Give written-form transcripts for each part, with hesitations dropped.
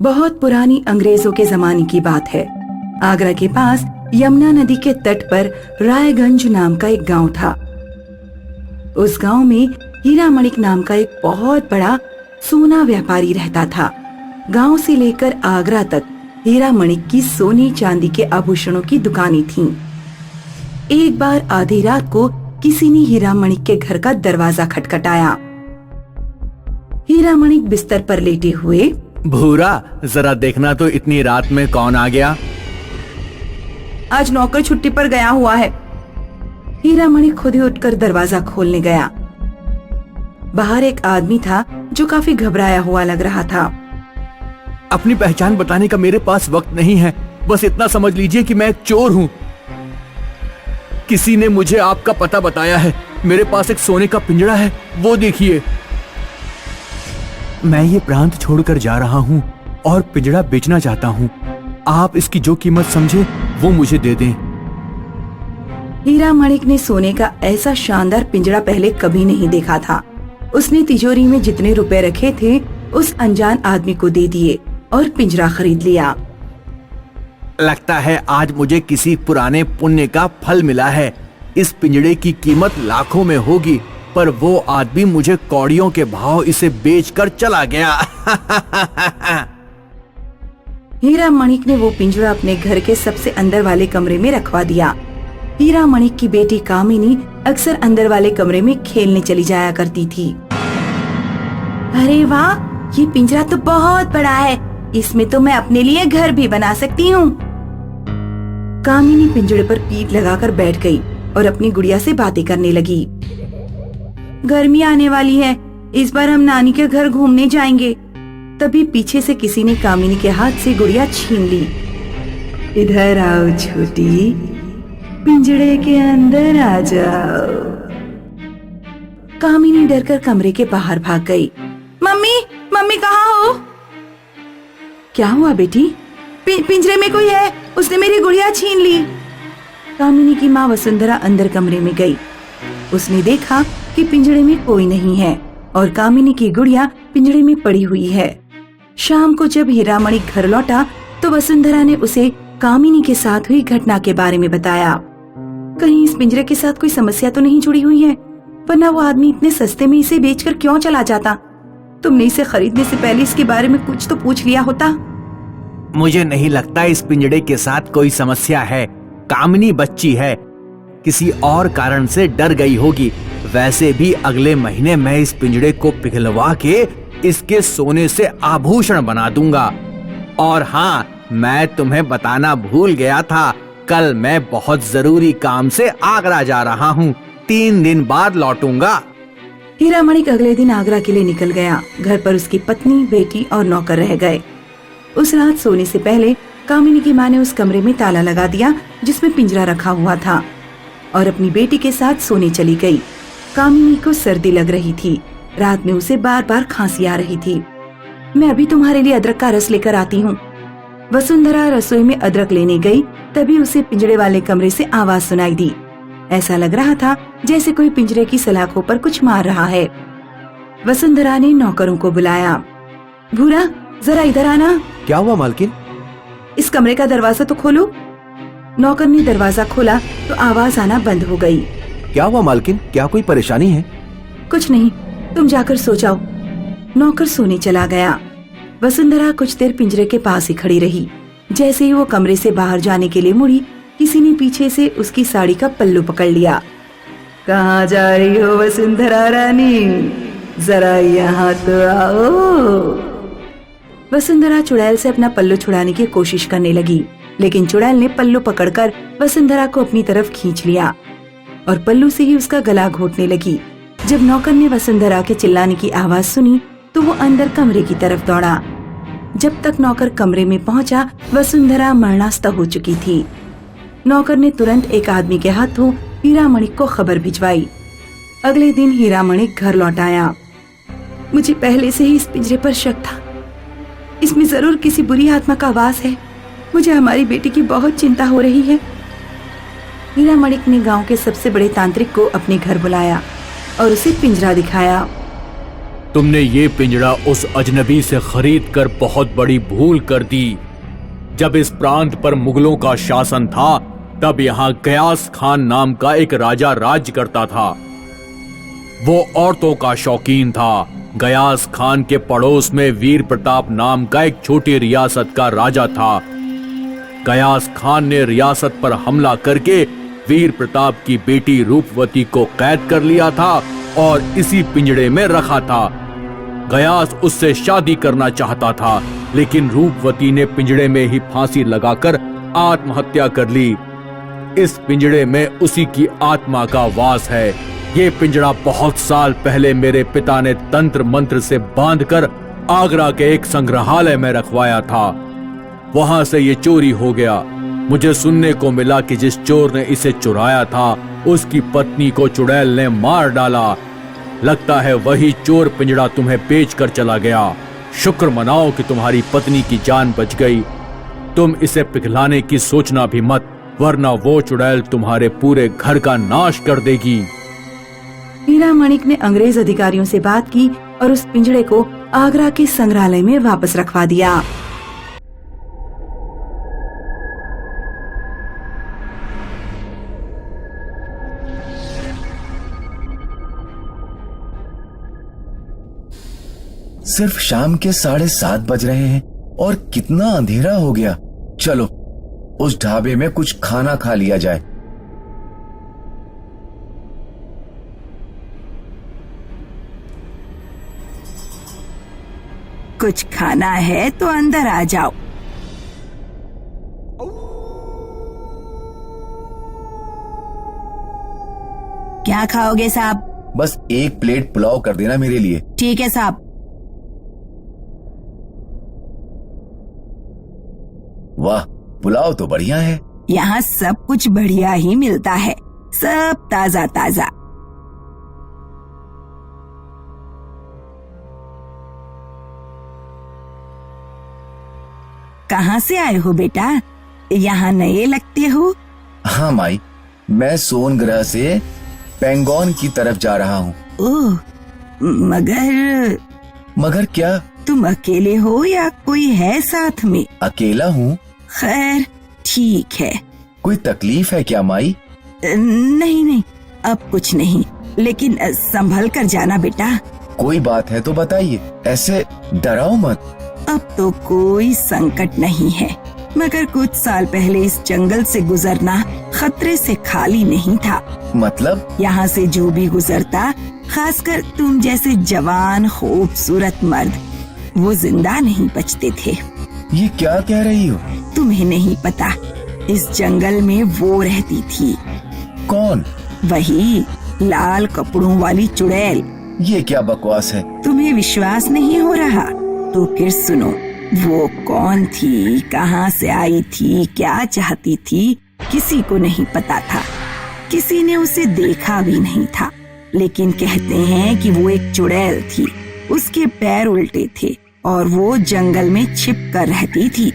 बहुत पुरानी अंग्रेजों के जमाने की बात है। आगरा के पास यमुना नदी के तट पर रायगंज नाम का एक गांव था। उस गांव में हीरा मणिक नाम का एक बहुत बड़ा सोना व्यापारी रहता था। गांव से लेकर आगरा तक हीरा मणिक की सोने चांदी के आभूषणों की दुकानें थीं। एक बार आधी रात को किसी ने हीरा मणिक के घर का दरवाजा खटखटाया। हीरा मणिक बिस्तर पर लेटे हुए, भूरा, जरा देखना तो इतनी रात में कौन आ गया। आज नौकर छुट्टी पर गया हुआ है। हीरा मणिक खुद ही उठकर दरवाजा खोलने गया। बाहर एक आदमी था जो काफी घबराया हुआ लग रहा था। अपनी पहचान बताने का मेरे पास वक्त नहीं है, बस इतना समझ लीजिए कि मैं एक चोर हूँ। किसी ने मुझे आपका पता बताया है। मेरे पास एक सोने का पिंजड़ा है, वो देखिए। मैं ये प्रांत छोड़कर जा रहा हूँ और पिंजड़ा बेचना चाहता हूँ। आप इसकी जो कीमत समझे वो मुझे दे दें। हीरा मणिक ने सोने का ऐसा शानदार पिंजड़ा पहले कभी नहीं देखा था। उसने तिजोरी में जितने रुपए रखे थे उस अनजान आदमी को दे दिए और पिंजरा खरीद लिया। लगता है आज मुझे किसी पुराने पुण्य का फल मिला है। इस पिंजड़े की कीमत लाखों में होगी, पर वो आदमी मुझे कौड़ियों के भाव इसे बेचकर चला गया। हीरा मणिक ने वो पिंजरा अपने घर के सबसे अंदर वाले कमरे में रखवा दिया। हीरा मणिक की बेटी कामिनी अक्सर अंदर वाले कमरे में खेलने चली जाया करती थी। अरे वाह, ये पिंजरा तो बहुत बड़ा है, इसमें तो मैं अपने लिए घर भी बना सकती हूँ। कामिनी पिंजरे पर पीठ लगाकर बैठ गई और अपनी गुड़िया से बातें करने लगी। गर्मी आने वाली है, इस बार हम नानी के घर घूमने जाएंगे। तभी पीछे से किसी ने कामिनी के हाथ से गुड़िया छीन ली। इधर आओ छोटी, पिंजड़े के अंदर आ जाओ। कामिनी डरकर कमरे के बाहर भाग गई। मम्मी, मम्मी कहाँ हो? क्या हुआ बेटी? पिंजरे में कोई है, उसने मेरी गुड़िया छीन ली। कामिनी की माँ वसुंधरा अंदर कमरे में गई। उसने देखा कि पिंजरे में कोई नहीं है और कामिनी की गुड़िया पिंजरे में पड़ी हुई है। शाम को जब हीरा मणिक घर लौटा तो वसुंधरा ने उसे कामिनी के साथ हुई घटना के बारे में बताया। कहीं इस पिंजरे के साथ कोई समस्या तो नहीं जुड़ी हुई है, वरना वो आदमी इतने सस्ते में इसे बेचकर क्यों चला जाता? तुमने इसे खरीदने से पहले इसके बारे में कुछ तो पूछ लिया होता। मुझे नहीं लगता इस पिंजड़े के साथ कोई समस्या है। कामिनी बच्ची है, किसी और कारण से डर गई होगी। वैसे भी अगले महीने मैं इस पिंजड़े को पिघलवा के इसके सोने से आभूषण बना दूंगा। और हाँ, मैं तुम्हें बताना भूल गया था, कल मैं बहुत जरूरी काम से आगरा जा रहा हूँ। 3 दिन बाद लौटूंगा। हीरा मणिक अगले दिन आगरा के लिए निकल गया। घर पर उसकी पत्नी, बेटी और नौकर रह गए। उस रात सोने से पहले कामिनी की माँ ने उस कमरे में ताला लगा दिया जिसमें पिंजरा रखा हुआ था और अपनी बेटी के साथ सोने चली गई। कामिनी को सर्दी लग रही थी। रात में उसे बार बार खांसी आ रही थी। मैं अभी तुम्हारे लिए अदरक का रस लेकर आती हूँ। वसुंधरा रसोई में अदरक लेने गई, तभी उसे पिंजरे वाले कमरे से आवाज सुनाई दी। ऐसा लग रहा था जैसे कोई पिंजरे की सलाखों पर कुछ मार रहा है। वसुंधरा ने नौकरों को बुलाया। भूरा, जरा इधर आना। क्या हुआ मालकिन? इस कमरे का दरवाजा तो खोलो। नौकर ने दरवाजा खोला तो आवाज आना बंद हो गई। क्या हुआ मालकिन, क्या कोई परेशानी है? कुछ नहीं, तुम जाकर सो जाओ। नौकर सोने चला गया। वसुंधरा कुछ देर पिंजरे के पास ही खड़ी रही। जैसे ही वो कमरे से बाहर जाने के लिए मुड़ी, किसी ने पीछे से उसकी साड़ी का पल्लू पकड़ लिया। कहाँ जा रही हो वसुंधरा रानी, जरा यहाँ तो आओ। वसुंधरा चुड़ैल से अपना पल्लू छुड़ाने की कोशिश करने लगी, लेकिन चुड़ैल ने पल्लू पकड़कर वसुंधरा को अपनी तरफ खींच लिया और पल्लू से ही उसका गला घोटने लगी। जब नौकर ने वसुंधरा के चिल्लाने की आवाज सुनी तो वो अंदर कमरे की तरफ दौड़ा। जब तक नौकर कमरे में पहुंचा, वसुंधरा मरणास्त हो चुकी थी। नौकर ने तुरंत एक आदमी के हाथों हीरा मणिक को खबर भिजवाई। अगले दिन हीरा मणिक घर लौट आया। मुझे पहले से ही इस पिंजरे पर शक था, इसमें जरूर किसी बुरी आत्मा का वास है। मुझे हमारी बेटी की बहुत चिंता हो रही है। हीरा मणिक ने गांव के सबसे बड़े तांत्रिक को अपने घर बुलाया और उसे पिंजरा दिखाया। तुमने ये पिंजड़ा उस अजनबी से खरीद कर बहुत बड़ी भूल कर दी। जब इस प्रांत पर मुगलों का शासन था, तब यहाँ गयास खान नाम का एक राजा राज्य करता था। वो औरतों का शौकीन था। गयास खान के पड़ोस में वीर प्रताप नाम का एक छोटी रियासत का राजा था। गयास खान ने रियासत पर हमला करके वीर प्रताप की बेटी रूपवती को कैद कर लिया था और इसी पिंजड़े में रखा था। गयास उससे शादी करना चाहता था, लेकिन रूपवती ने पिंजड़े में ही फांसी लगाकर आत्महत्या कर ली। इस पिंजड़े में उसी की आत्मा का वास है। ये पिंजड़ा बहुत साल पहले मेरे पिता ने तंत्र मंत्र से बांधकर आगरा के एक संग्रहालय में रखवाया था। वहां से ये चोरी हो गया। मुझे सुनने को मिला कि जिस चोर ने इसे चुराया था, उसकी पत्नी को चुड़ैल ने मार डाला। लगता है वही चोर पिंजड़ा तुम्हें बेच कर चला गया। शुक्र मनाओ कि तुम्हारी पत्नी की जान बच गई। तुम इसे पिघलाने की सोचना भी मत, वरना वो चुड़ैल तुम्हारे पूरे घर का नाश कर देगी। हीरा मणिक ने अंग्रेज अधिकारियों से बात की और उस पिंजड़े को आगरा के संग्रहालय में वापस रखवा दिया। सिर्फ शाम के 7:30 बज रहे हैं और कितना अंधेरा हो गया। चलो उस ढाबे में कुछ खाना खा लिया जाए। कुछ खाना है तो अंदर आ जाओ। क्या खाओगे साहब? बस एक प्लेट पुलाव कर देना मेरे लिए। ठीक है साहब। वाह, पुलाव तो बढ़िया है। यहाँ सब कुछ बढ़िया ही मिलता है, सब ताजा ताजा। कहाँ से आए हो बेटा? यहाँ नए लगते हो। हाँ माई, मैं सोनग्रह से पेंगोन की तरफ जा रहा हूँ। ओह, मगर क्या? तुम अकेले हो या कोई है साथ में? अकेला हूँ। खैर ठीक है। कोई तकलीफ है क्या माई? नहीं, अब कुछ नहीं, लेकिन संभल कर जाना बेटा। कोई बात है तो बताइए, ऐसे डराओ मत। अब तो कोई संकट नहीं है, मगर कुछ साल पहले इस जंगल से गुजरना खतरे से खाली नहीं था। मतलब? यहाँ से जो भी गुजरता, खासकर तुम जैसे जवान खूबसूरत मर्द, वो जिंदा नहीं बचते थे। ये क्या कह रही हो? तुम्हें नहीं पता, इस जंगल में वो रहती थी। कौन? वही लाल कपड़ों वाली चुड़ैल। ये क्या बकवास है? तुम्हें विश्वास नहीं हो रहा तो फिर सुनो। वो कौन थी, कहाँ से आई थी, क्या चाहती थी, किसी को नहीं पता था। किसी ने उसे देखा भी नहीं था, लेकिन कहते हैं कि वो एक चुड़ैल थी। उसके पैर उल्टे थे और वो जंगल में छिप कर रहती थी।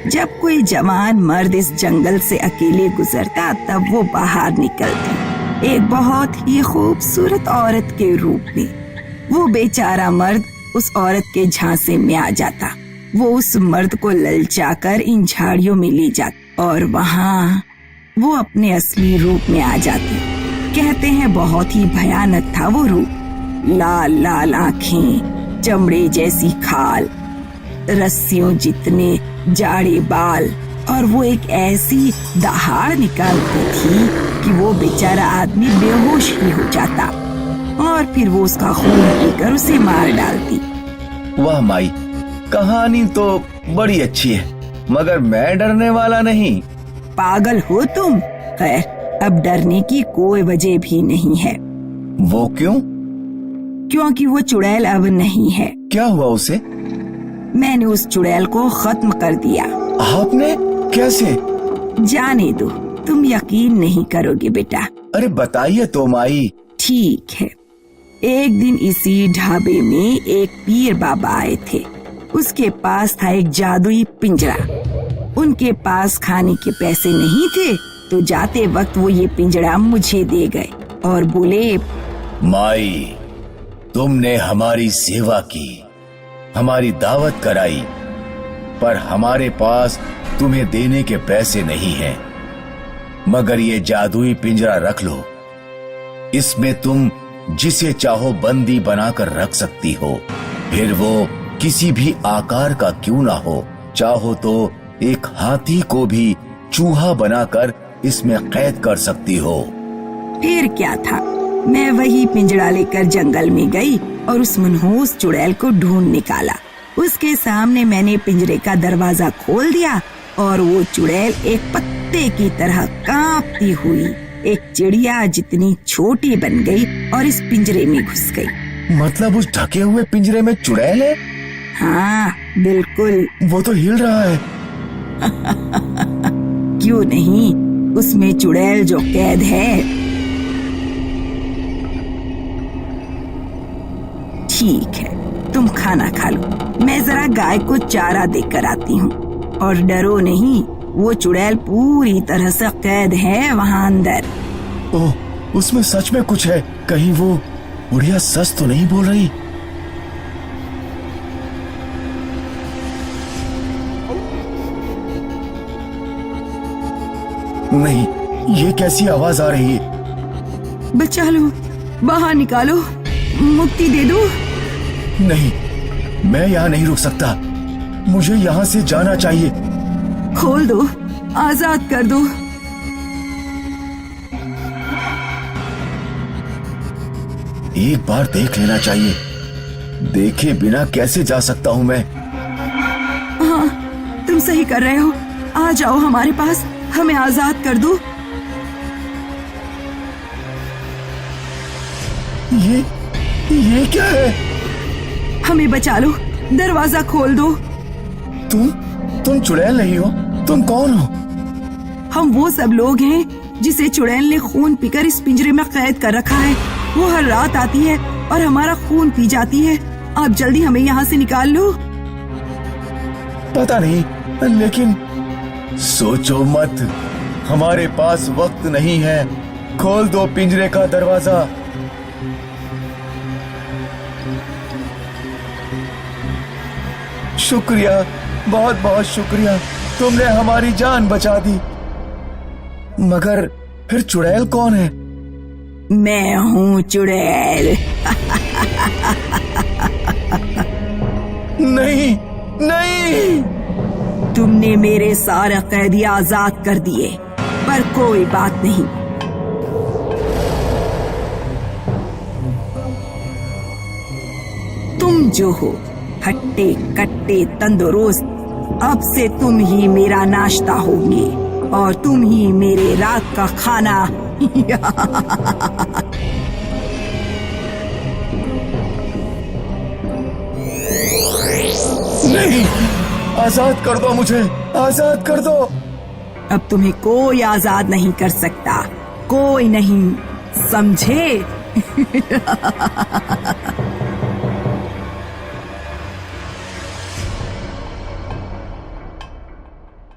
जब कोई जवान मर्द इस जंगल से अकेले गुजरता, तब वो बाहर निकलती, एक बहुत ही खूबसूरत औरत के रूप में। वो बेचारा मर्द उस औरत के झांसे में आ जाता। वो उस मर्द को ललचाकर इन झाड़ियों में ले जाती और वहाँ वो अपने असली रूप में आ जाती। कहते हैं बहुत ही भयानक था वो रूप। लाल लाल आँखें, चमड़े जैसी खाल, रस्सियों जितने जाड़े बाल, और वो एक ऐसी दहाड़ निकालती थी कि वो बेचारा आदमी बेहोश ही हो जाता और फिर वो उसका खून पीकर उसे मार डालती। वाह माई, कहानी तो बड़ी अच्छी है, मगर मैं डरने वाला नहीं। पागल हो तुम? खैर, अब डरने की कोई वजह भी नहीं है। वो क्यों? क्योंकि वो चुड़ैल अब नहीं है। क्या हुआ उसे? मैंने उस चुड़ैल को खत्म कर दिया। आपने? कैसे? जाने दो, तुम यकीन नहीं करोगे बेटा। अरे बताइए तो माई। ठीक है। एक दिन इसी ढाबे में एक पीर बाबा आए थे। उसके पास था एक जादुई पिंजरा। उनके पास खाने के पैसे नहीं थे, तो जाते वक्त वो ये पिंजरा मुझे दे गए और बोले, माई, तुमने हमारी सेवा की, हमारी दावत कराई, पर हमारे पास तुम्हें देने के पैसे नहीं हैं। मगर ये जादुई पिंजरा रख लो, इसमें तुम जिसे चाहो बंदी बनाकर रख सकती हो, फिर वो किसी भी आकार का क्यों ना हो। चाहो तो एक हाथी को भी चूहा बनाकर इसमें कैद कर सकती हो। फिर क्या था, मैं वही पिंजरा लेकर जंगल में गई और उस मनहूस चुड़ैल को ढूंढ निकाला। उसके सामने मैंने पिंजरे का दरवाजा खोल दिया और वो चुड़ैल एक पत्ते की तरह कांपती हुई एक चिड़िया जितनी छोटी बन गई और इस पिंजरे में घुस गई। मतलब उस ढके हुए पिंजरे में चुड़ैल है? हाँ बिल्कुल। वो तो हिल रहा है। क्यों नहीं, उसमें चुड़ैल जो कैद है। ठीक है, तुम खाना खा लो, मैं जरा गाय को चारा देकर आती हूँ। और डरो नहीं, वो चुड़ैल पूरी तरह से कैद है वहाँ अंदर। ओह, उसमें सच में कुछ है। कहीं वो बुढ़िया सच तो नहीं बोल रही? नहीं, ये कैसी आवाज आ रही है? बचा लो, बाहर निकालो, मुक्ति दे दो। नहीं, मैं यहाँ नहीं रुक सकता, मुझे यहाँ से जाना चाहिए। खोल दो, आजाद कर दो। एक बार देख लेना चाहिए, देखे बिना कैसे जा सकता हूँ मैं? हाँ, तुम सही कर रहे हो, आ जाओ हमारे पास, हमें आजाद कर दो। ये क्या है? हमें बचा लो, दरवाजा खोल दो। तुम चुड़ैल नहीं हो, तुम कौन हो? हम वो सब लोग हैं जिसे चुड़ैल ने खून पीकर इस पिंजरे में कैद कर रखा है। वो हर रात आती है और हमारा खून पी जाती है। आप जल्दी हमें यहाँ से निकाल लो। पता नहीं, लेकिन सोचो मत, हमारे पास वक्त नहीं है। खोल दो पिंजरे का दरवाजा। शुक्रिया, बहुत बहुत शुक्रिया, तुमने हमारी जान बचा दी। मगर फिर चुड़ैल कौन है? मैं हूँ चुड़ैल। नहीं नहीं, तुमने मेरे सारे कैदी आजाद कर दिए, पर कोई बात नहीं। तुम जो हो, हट्टे कट्टे तंदुरुस्त, अब से तुम ही मेरा नाश्ता होगे और तुम ही मेरे रात का खाना। नहीं, आजाद कर दो मुझे, आजाद कर दो। अब तुम्हें कोई आजाद नहीं कर सकता, कोई नहीं, समझे?